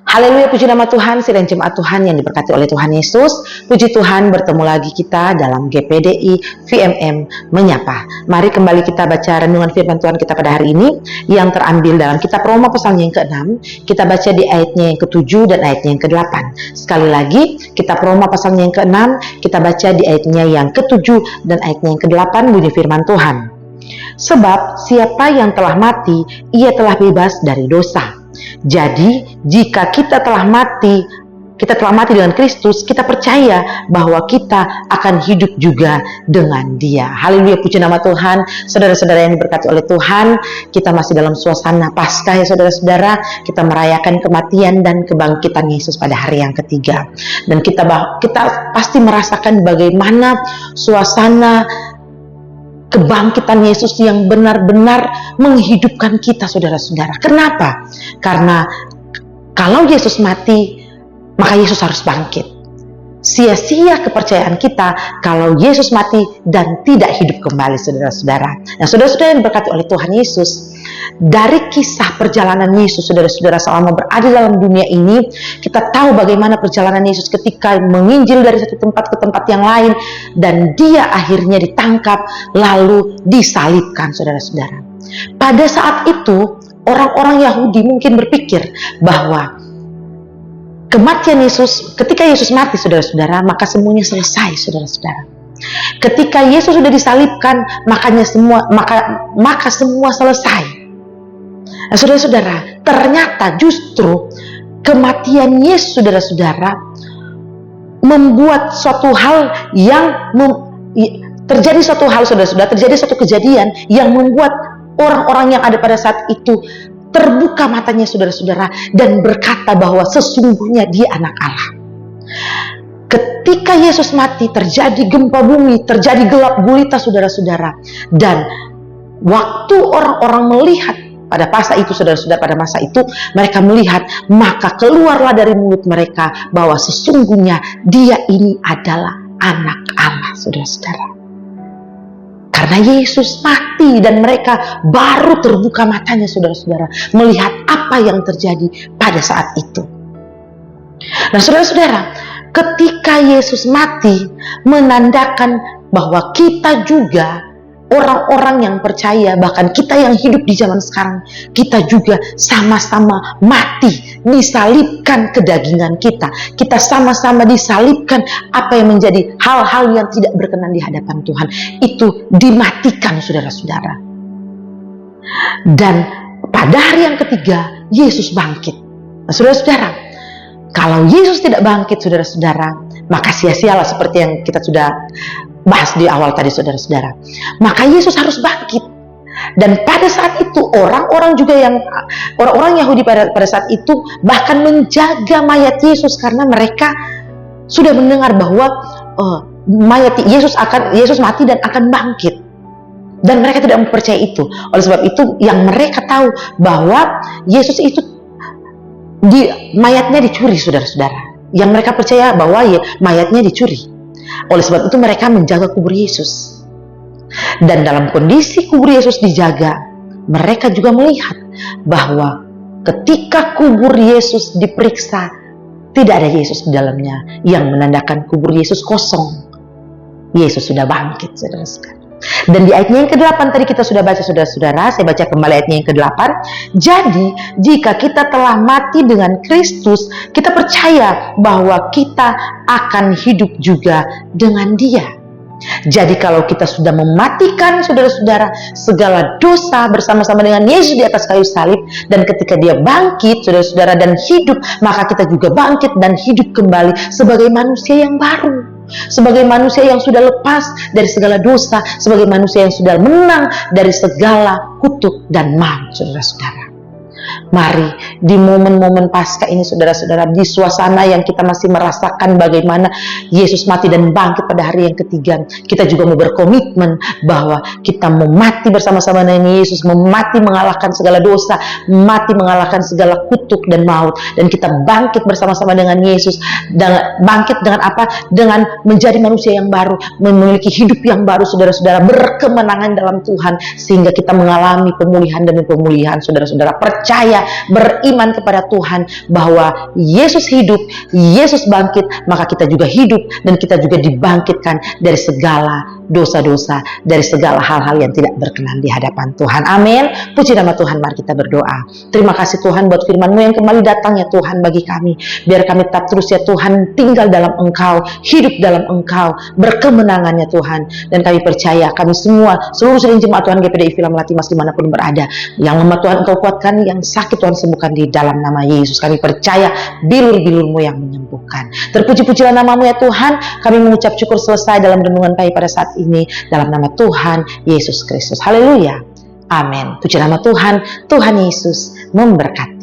Haleluya, puji nama Tuhan, sidang jemaat Tuhan yang diberkati oleh Tuhan Yesus. Puji Tuhan, bertemu lagi kita dalam GPDI VMM Menyapa. Mari kembali kita baca renungan firman Tuhan kita pada hari ini yang terambil dalam kitab Roma pasalnya yang ke-6. Kita baca di ayatnya yang ke-7 dan ayatnya yang ke-8. Sekali lagi, kitab Roma pasalnya yang ke-6, kita baca di ayatnya yang ke-7 dan ayatnya yang ke-8, bunyi firman Tuhan. Sebab siapa yang telah mati, ia telah bebas dari dosa. Jadi, jika kita telah mati dengan Kristus, kita percaya bahwa kita akan hidup juga dengan Dia. Haleluya, puji nama Tuhan. Saudara-saudara yang diberkati oleh Tuhan, kita masih dalam suasana Paskah ya saudara-saudara. Kita merayakan kematian dan kebangkitan Yesus pada hari yang ketiga. Dan kita pasti merasakan bagaimana suasana kebangkitan Yesus yang benar-benar menghidupkan kita, saudara-saudara. Kenapa? Karena kalau Yesus mati, maka Yesus harus bangkit. Sia-sia kepercayaan kita kalau Yesus mati dan tidak hidup kembali, saudara-saudara. Nah, saudara-saudara yang diberkati oleh Tuhan Yesus, dari kisah perjalanan Yesus, saudara-saudara, selama berada dalam dunia ini, kita tahu bagaimana perjalanan Yesus ketika menginjil dari satu tempat ke tempat yang lain, dan Dia akhirnya ditangkap lalu disalibkan, saudara-saudara. Pada saat itu, orang-orang Yahudi mungkin berpikir bahwa kematian Yesus, ketika Yesus mati, saudara-saudara, maka semuanya selesai, saudara-saudara. Ketika Yesus sudah disalibkan, maka semua selesai. Nah, saudara-saudara, ternyata justru kematian Yesus, saudara-saudara, membuat suatu hal yang terjadi suatu kejadian yang membuat orang-orang yang ada pada saat itu terbuka matanya, saudara-saudara, dan berkata bahwa sesungguhnya Dia anak Allah. Ketika Yesus mati, terjadi gempa bumi, terjadi gelap gulita, saudara-saudara. Dan waktu orang-orang melihat pada masa itu, saudara-saudara, pada masa itu mereka melihat, maka keluarlah dari mulut mereka bahwa sesungguhnya Dia ini adalah anak Allah, saudara-saudara. Karena Yesus mati dan mereka baru terbuka matanya, saudara-saudara, melihat apa yang terjadi pada saat itu. Nah, saudara-saudara, ketika Yesus mati menandakan bahwa kita juga orang-orang yang percaya, bahkan kita yang hidup di zaman sekarang, kita juga sama-sama mati, disalibkan kedagingan kita. Kita sama-sama disalibkan apa yang menjadi hal-hal yang tidak berkenan di hadapan Tuhan. Itu dimatikan, saudara-saudara. Dan pada hari yang ketiga, Yesus bangkit. Nah, saudara-saudara, kalau Yesus tidak bangkit, saudara-saudara, maka sia-sialah seperti yang kita sudah bahas di awal tadi, saudara-saudara. Maka Yesus harus bangkit. Dan pada saat itu orang-orang Yahudi pada saat itu bahkan menjaga mayat Yesus karena mereka sudah mendengar bahwa mayat Yesus mati dan akan bangkit. Dan mereka tidak mempercayai itu. Oleh sebab itu yang mereka tahu bahwa Yesus itu mayatnya dicuri, saudara-saudara. Yang mereka percaya bahwa mayatnya dicuri. Oleh sebab itu mereka menjaga kubur Yesus. Dan dalam kondisi kubur Yesus dijaga, mereka juga melihat bahwa ketika kubur Yesus diperiksa, tidak ada Yesus di dalamnya, yang menandakan kubur Yesus kosong. Yesus sudah bangkit, saudara-saudara. Dan di ayatnya yang ke-8 tadi kita sudah baca, saudara-saudara. Saya baca kembali ayatnya yang ke-8. Jadi, jika kita telah mati dengan Kristus, kita percaya bahwa kita akan hidup juga dengan Dia. Jadi kalau kita sudah mematikan, saudara-saudara, segala dosa bersama-sama dengan Yesus di atas kayu salib, dan ketika Dia bangkit, saudara-saudara, dan hidup, maka kita juga bangkit dan hidup kembali sebagai manusia yang baru. Sebagai manusia yang sudah lepas dari segala dosa, sebagai manusia yang sudah menang dari segala kutuk dan maut, saudara-saudara. Mari di momen-momen Paskah ini, saudara-saudara, di suasana yang kita masih merasakan bagaimana Yesus mati dan bangkit pada hari yang ketiga, kita juga mau berkomitmen bahwa kita mau mati bersama-sama dengan Yesus, mau mati mengalahkan segala dosa, mati mengalahkan segala kutuk dan maut, dan kita bangkit bersama-sama dengan Yesus. Dan bangkit dengan apa? Dengan menjadi manusia yang baru, memiliki hidup yang baru, saudara-saudara, berkemenangan dalam Tuhan, sehingga kita mengalami pemulihan demi pemulihan, saudara-saudara. Percaya percaya, beriman kepada Tuhan bahwa Yesus hidup, Yesus bangkit, maka kita juga hidup dan kita juga dibangkitkan dari segala dosa-dosa, dari segala hal-hal yang tidak berkenan di hadapan Tuhan. Amin. Puji nama Tuhan, mari kita berdoa. Terima kasih Tuhan buat firman-Mu yang kembali datang ya Tuhan bagi kami. Biar kami tetap terus ya Tuhan tinggal dalam Engkau, hidup dalam Engkau, berkemenangan ya Tuhan. Dan kami percaya kami semua, seluruh sering jemaat Tuhan GPDI Villa Melati Mas dimanapun berada, yang lemah Tuhan Engkau kuatkan, yang sakit Tuhan sembuhkan di dalam nama Yesus. Kami percaya bilur-bilur-Mu yang menyembuhkan. Terpuji-pujilah nama-Mu ya Tuhan. Kami mengucap syukur selesai dalam renungan pagi pada saat ini dalam nama Tuhan Yesus Kristus. Haleluya. Amin. Puji nama Tuhan. Tuhan Yesus memberkati.